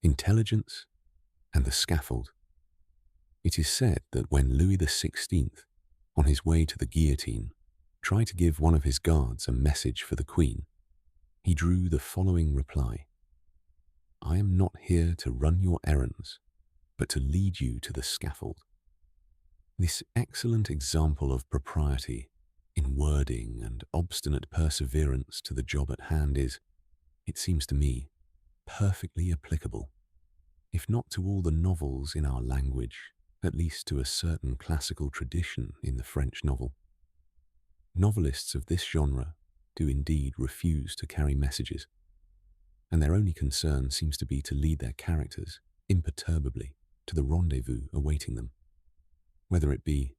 Intelligence and the Scaffold. It is said that when Louis XVI, on his way to the guillotine, tried to give one of his guards a message for the Queen, he drew the following reply: "I am not here to run your errands, but to lead you to the scaffold." This excellent example of propriety in wording and obstinate perseverance to the job at hand is, it seems to me, perfectly applicable, if not to all the novels in our language, at least to a certain classical tradition in the French novel. Novelists of this genre do indeed refuse to carry messages, and their only concern seems to be to lead their characters imperturbably to the rendezvous awaiting them, whether it be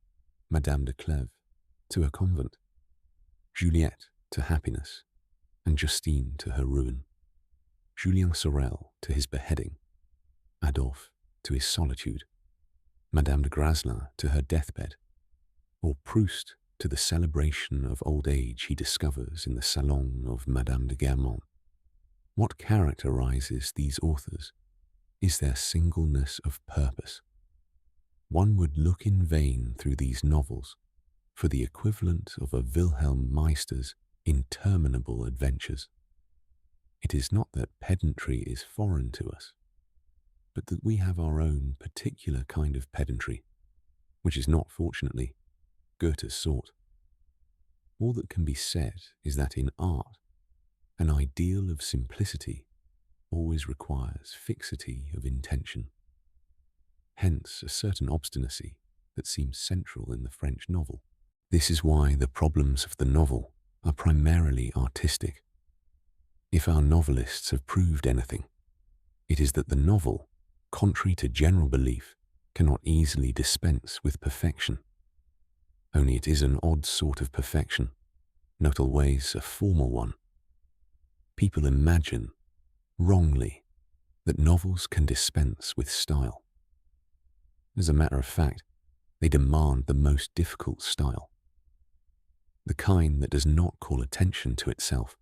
Madame de Clèves to her convent, Juliette to happiness, and Justine to her ruin, Julien Sorel to his beheading, Adolphe to his solitude, Madame de Graslin to her deathbed, or Proust to the celebration of old age he discovers in the salon of Madame de Guermantes. What characterizes these authors is their singleness of purpose. One would look in vain through these novels for the equivalent of a Wilhelm Meister's interminable adventures. It is not that pedantry is foreign to us, but that we have our own particular kind of pedantry, which is not, fortunately, Goethe's sort. All that can be said is that in art, an ideal of simplicity always requires fixity of intention. Hence a certain obstinacy that seems central in the French novel. This is why the problems of the novel are primarily artistic. If our novelists have proved anything, it is that the novel, contrary to general belief, cannot easily dispense with perfection. Only it is an odd sort of perfection, not always a formal one. People imagine, wrongly, that novels can dispense with style. As a matter of fact, they demand the most difficult style, the kind that does not call attention to itself.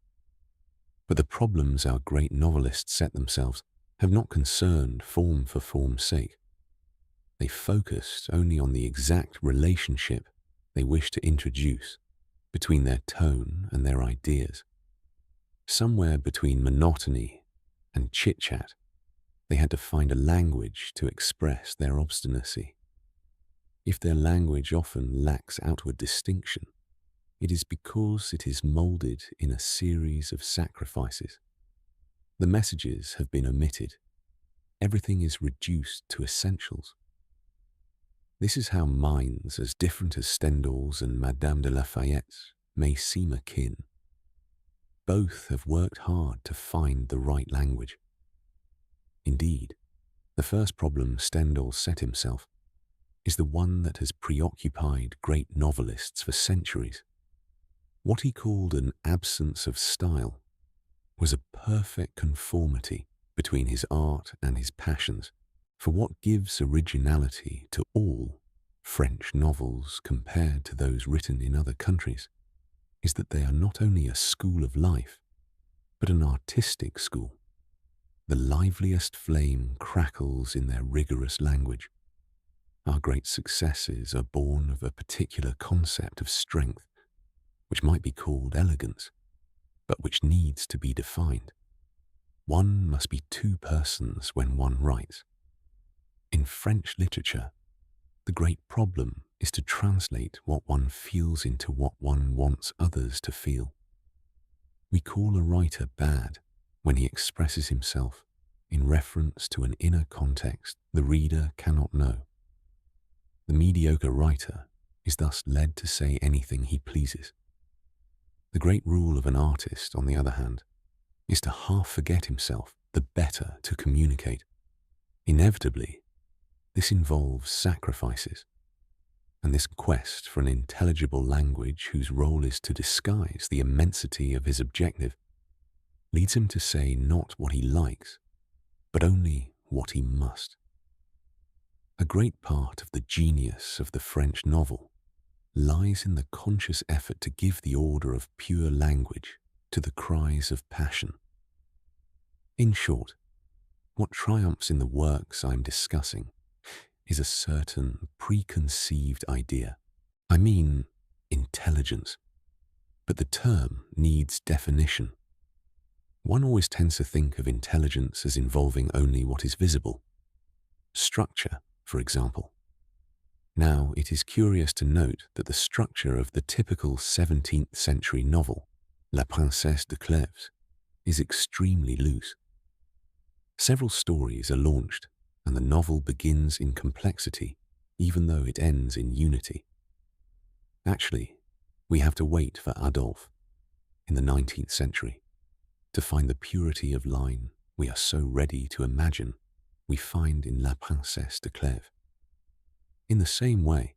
But the problems our great novelists set themselves have not concerned form for form's sake. They focused only on the exact relationship they wish to introduce between their tone and their ideas. Somewhere between monotony and chit-chat, they had to find a language to express their obstinacy. If their language often lacks outward distinction, it is because it is moulded in a series of sacrifices. The messages have been omitted. Everything is reduced to essentials. This is how minds as different as Stendhal's and Madame de Lafayette's may seem akin. Both have worked hard to find the right language. Indeed, the first problem Stendhal set himself is the one that has preoccupied great novelists for centuries. What he called an absence of style was a perfect conformity between his art and his passions. For what gives originality to all French novels compared to those written in other countries is that they are not only a school of life, but an artistic school. The liveliest flame crackles in their rigorous language. Our great successes are born of a particular concept of strength, which might be called elegance, but which needs to be defined. One must be two persons when one writes. In French literature, the great problem is to translate what one feels into what one wants others to feel. We call a writer bad when he expresses himself in reference to an inner context the reader cannot know. The mediocre writer is thus led to say anything he pleases. The great rule of an artist, on the other hand, is to half forget himself the better to communicate. Inevitably, this involves sacrifices, and this quest for an intelligible language whose role is to disguise the immensity of his objective leads him to say not what he likes, but only what he must. A great part of the genius of the French novel lies in the conscious effort to give the order of pure language to the cries of passion. In short, What triumphs in the works I'm discussing is a certain preconceived idea. I mean, intelligence. But the term needs definition. One always tends to think of intelligence as involving only what is visible. Structure, for example. Now, it is curious to note that the structure of the typical 17th century novel, La Princesse de Clèves, is extremely loose. Several stories are launched, and the novel begins in complexity, even though it ends in unity. Actually, we have to wait for Adolphe, in the 19th century, to find the purity of line we are so ready to imagine we find in La Princesse de Clèves. In the same way,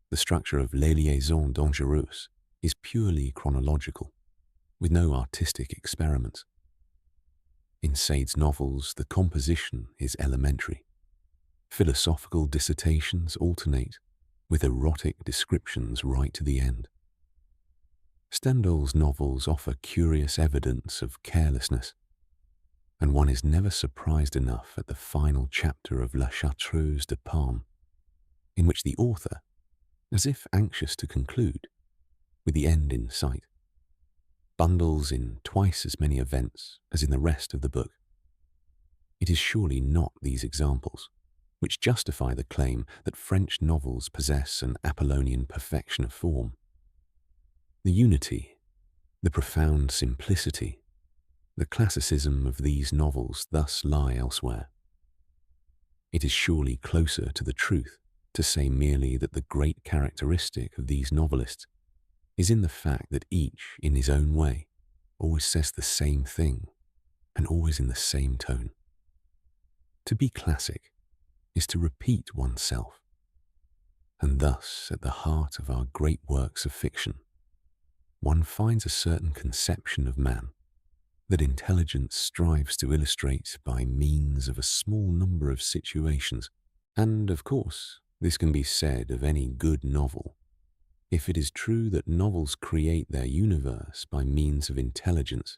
the structure of Les Liaisons Dangereuses is purely chronological, with no artistic experiments. In Sade's novels, the composition is elementary. Philosophical dissertations alternate with erotic descriptions right to the end. Stendhal's novels offer curious evidence of carelessness, and one is never surprised enough at the final chapter of La Chartreuse de Parme, in which the author, as if anxious to conclude, with the end in sight, bundles in twice as many events as in the rest of the book. It is surely not these examples which justify the claim that French novels possess an Apollonian perfection of form. The unity, the profound simplicity, the classicism of these novels thus lie elsewhere. It is surely closer to the truth to say merely that the great characteristic of these novelists is in the fact that each, in his own way, always says the same thing and always in the same tone. To be classic is to repeat oneself, and thus, at the heart of our great works of fiction, one finds a certain conception of man that intelligence strives to illustrate by means of a small number of situations. And, of course, this can be said of any good novel. If it is true that novels create their universe by means of intelligence,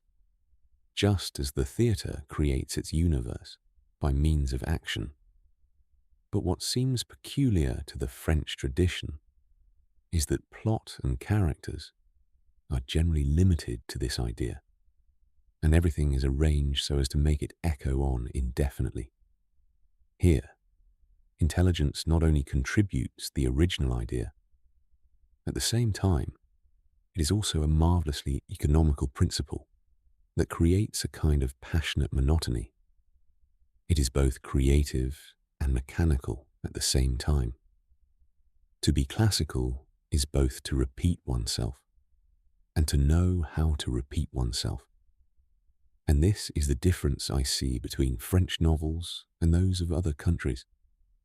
just as the theatre creates its universe by means of action. But what seems peculiar to the French tradition is that plot and characters are generally limited to this idea, and everything is arranged so as to make it echo on indefinitely. Here, intelligence not only contributes the original idea, at the same time, it is also a marvelously economical principle that creates a kind of passionate monotony. It is both creative and mechanical at the same time. To be classical is both to repeat oneself and to know how to repeat oneself. And this is the difference I see between French novels and those of other countries,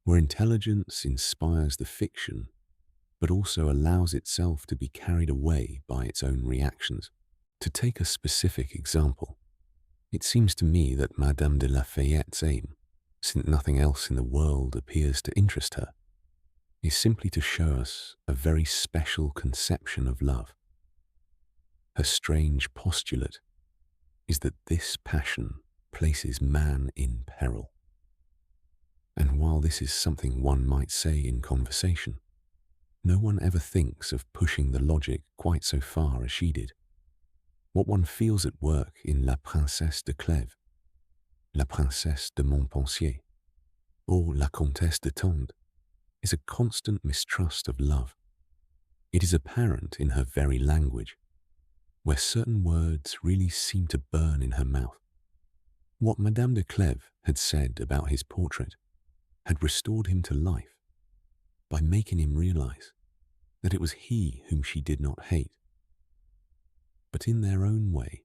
where intelligence inspires the fiction but also allows itself to be carried away by its own reactions. To take a specific example, it seems to me that Madame de Lafayette's aim, since nothing else in the world appears to interest her, is simply to show us a very special conception of love. Her strange postulate is that this passion places man in peril. And while this is something one might say in conversation, no one ever thinks of pushing the logic quite so far as she did. What one feels at work in La Princesse de Clèves, La Princesse de Montpensier, or La Comtesse de Tende is a constant mistrust of love. It is apparent in her very language, where certain words really seem to burn in her mouth. What Madame de Clèves had said about his portrait had restored him to life by making him realize that it was he whom she did not hate. But in their own way,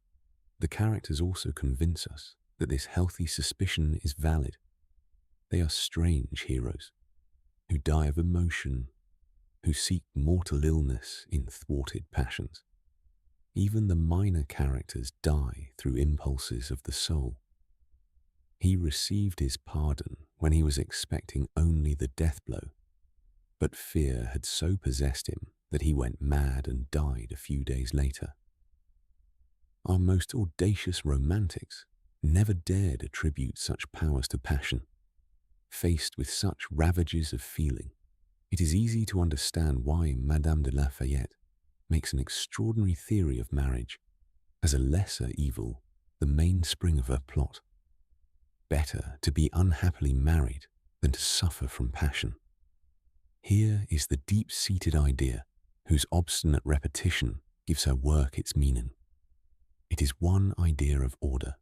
the characters also convince us that this healthy suspicion is valid. They are strange heroes, who die of emotion, who seek mortal illness in thwarted passions. Even the minor characters die through impulses of the soul. He received his pardon when he was expecting only the death blow, but fear had so possessed him that he went mad and died a few days later. Our most audacious romantics never dared attribute such powers to passion. Faced with such ravages of feeling, it is easy to understand why Madame de Lafayette makes an extraordinary theory of marriage as a lesser evil, the mainspring of her plot. Better to be unhappily married than to suffer from passion. Here is the deep-seated idea whose obstinate repetition gives her work its meaning. It is one idea of order.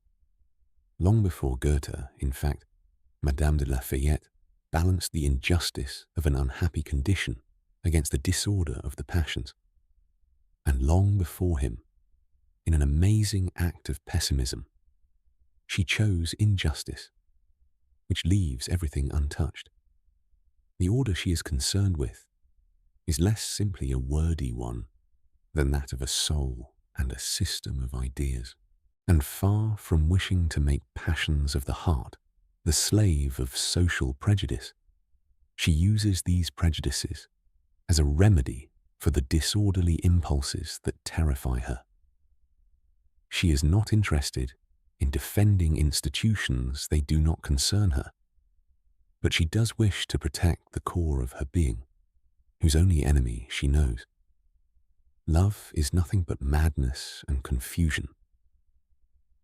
Long before Goethe, in fact, Madame de Lafayette balanced the injustice of an unhappy condition against the disorder of the passions. And long before him, in an amazing act of pessimism, she chose injustice, which leaves everything untouched. The order she is concerned with is less simply a wordy one than that of a soul and a system of ideas. And far from wishing to make passions of the heart the slave of social prejudice, she uses these prejudices as a remedy for the disorderly impulses that terrify her. She is not interested in defending institutions they do not concern her, but she does wish to protect the core of her being, whose only enemy she knows. Love is nothing but madness and confusion.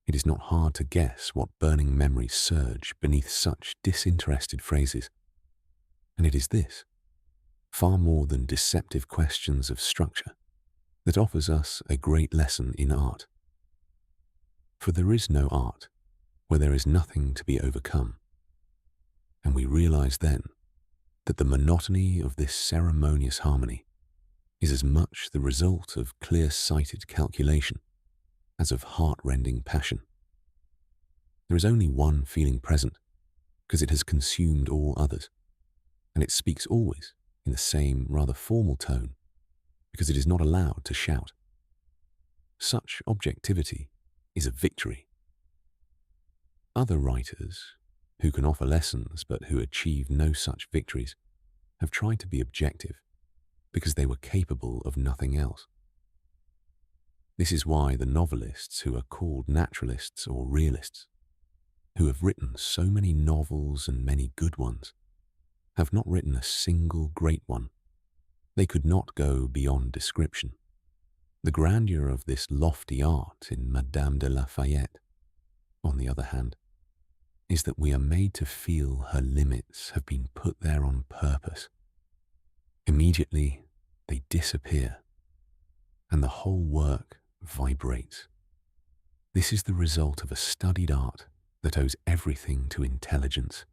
It is not hard to guess what burning memories surge beneath such disinterested phrases. And it is this, far more than deceptive questions of structure, that offers us a great lesson in art. For there is no art where there is nothing to be overcome. And we realize then that the monotony of this ceremonious harmony is as much the result of clear-sighted calculation as of heart-rending passion. There is only one feeling present, because it has consumed all others, and it speaks always in the same rather formal tone, because it is not allowed to shout. Such objectivity is a victory. Other writers, who can offer lessons but who achieve no such victories, have tried to be objective, because they were capable of nothing else. This is why the novelists who are called naturalists or realists, who have written so many novels and many good ones, have not written a single great one. They could not go beyond description. The grandeur of this lofty art in Madame de Lafayette, on the other hand, is that we are made to feel her limits have been put there on purpose. Immediately, they disappear, and the whole work vibrates. This is the result of a studied art that owes everything to intelligence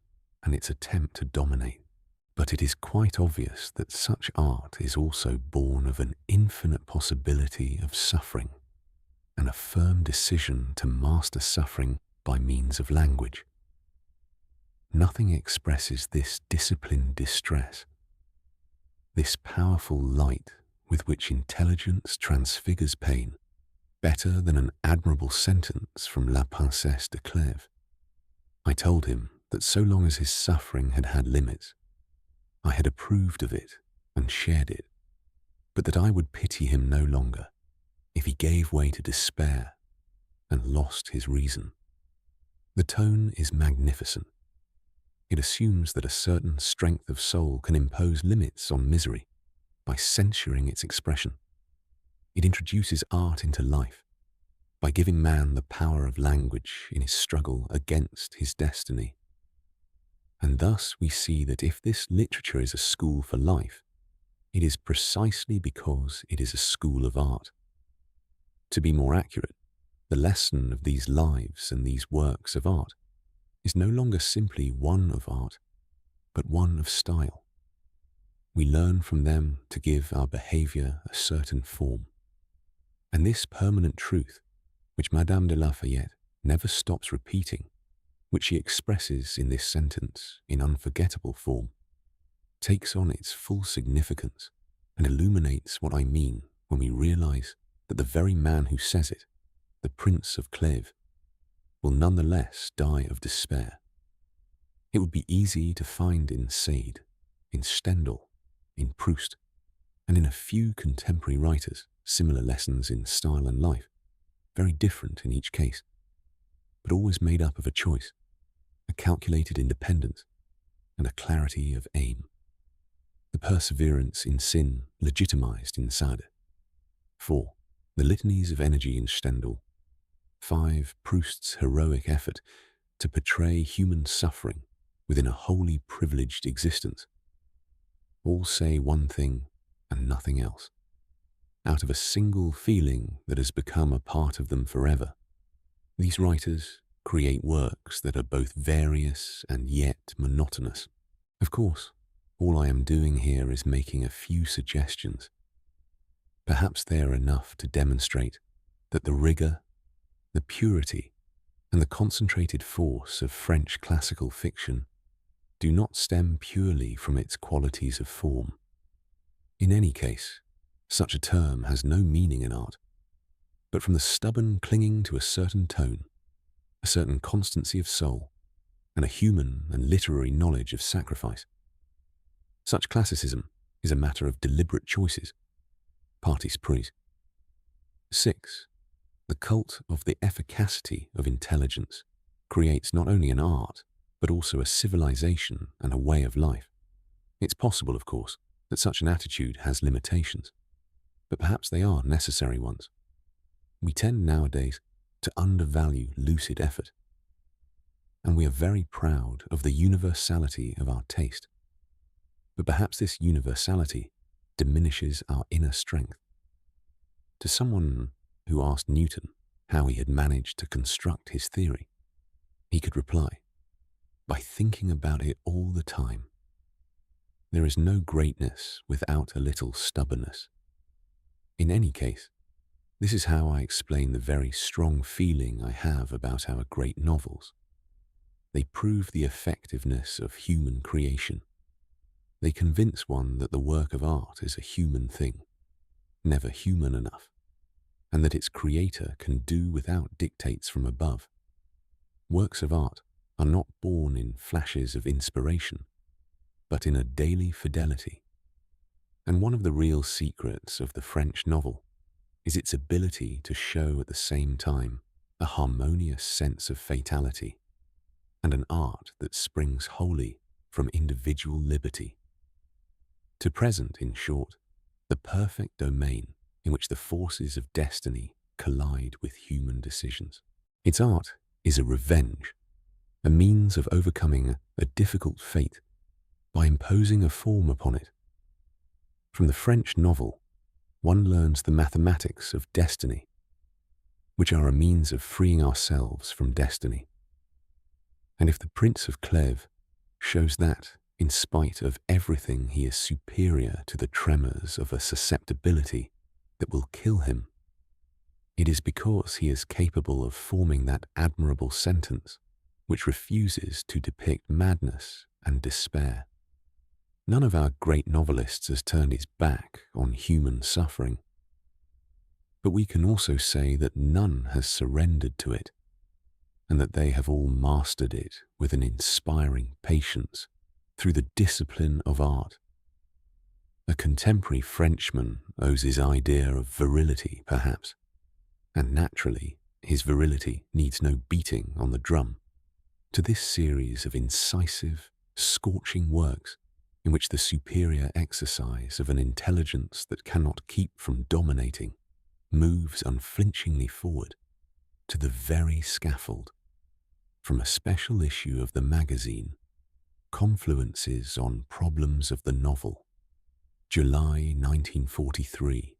and its attempt to dominate. But it is quite obvious that such art is also born of an infinite possibility of suffering and a firm decision to master suffering by means of language. Nothing expresses this disciplined distress, this powerful light with which intelligence transfigures pain, better than an admirable sentence from La Princesse de Clèves. I told him that so long as his suffering had had limits, I had approved of it and shared it, but that I would pity him no longer if he gave way to despair and lost his reason. The tone is magnificent. It assumes that a certain strength of soul can impose limits on misery by censuring its expression. It introduces art into life by giving man the power of language in his struggle against his destiny. And thus we see that if this literature is a school for life, it is precisely because it is a school of art. To be more accurate, the lesson of these lives and these works of art is no longer simply one of art, but one of style. We learn from them to give our behavior a certain form. And this permanent truth, which Madame de Lafayette never stops repeating, which she expresses in this sentence in unforgettable form, takes on its full significance and illuminates what I mean when we realize that the very man who says it, the Prince of Clèves, will nonetheless die of despair. It would be easy to find in Sade, in Stendhal, in Proust, and in a few contemporary writers similar lessons in style and life, very different in each case. but always made up of a choice, a calculated independence, and a clarity of aim. The perseverance in sin legitimized in Sade. 4. The litanies of energy in Stendhal. 5. Proust's heroic effort to portray human suffering within a wholly privileged existence. All say one thing and nothing else. Out of a single feeling that has become a part of them forever, these writers create works that are both various and yet monotonous. Of course, all I am doing here is making a few suggestions. Perhaps they are enough to demonstrate that the rigor, the purity, and the concentrated force of French classical fiction do not stem purely from its qualities of form. In any case, such a term has no meaning in art, but from the stubborn clinging to a certain tone, a certain constancy of soul, and a human and literary knowledge of sacrifice. Such classicism is a matter of deliberate choices, partis pris. 6. The cult of the efficacity of intelligence creates not only an art, but also a civilization and a way of life. It's possible, of course, that such an attitude has limitations, but perhaps they are necessary ones. We tend nowadays to undervalue lucid effort, and we are very proud of the universality of our taste. But perhaps this universality diminishes our inner strength. To someone who asked Newton how he had managed to construct his theory, he could reply, by thinking about it all the time. There is no greatness without a little stubbornness. In any case, this is how I explain the very strong feeling I have about our great novels. They prove the effectiveness of human creation. They convince one that the work of art is a human thing, never human enough, and that its creator can do without dictates from above. Works of art are not born in flashes of inspiration, but in a daily fidelity. And one of the real secrets of the French novel is its ability to show at the same time a harmonious sense of fatality and an art that springs wholly from individual liberty. To present, in short, the perfect domain in which the forces of destiny collide with human decisions. Its art is a revenge, a means of overcoming a difficult fate by imposing a form upon it. From the French novel, one learns the mathematics of destiny, which are a means of freeing ourselves from destiny. And if the Prince of Clèves shows that, in spite of everything, he is superior to the tremors of a susceptibility that will kill him, it is because he is capable of forming that admirable sentence which refuses to depict madness and despair. None of our great novelists has turned his back on human suffering, but we can also say that none has surrendered to it, and that they have all mastered it with an inspiring patience through the discipline of art. A contemporary Frenchman owes his idea of virility, perhaps, and naturally his virility needs no beating on the drum, to this series of incisive, scorching works in which the superior exercise of an intelligence that cannot keep from dominating moves unflinchingly forward to the very scaffold. From a special issue of the magazine, Confluences on Problems of the Novel, July 1943.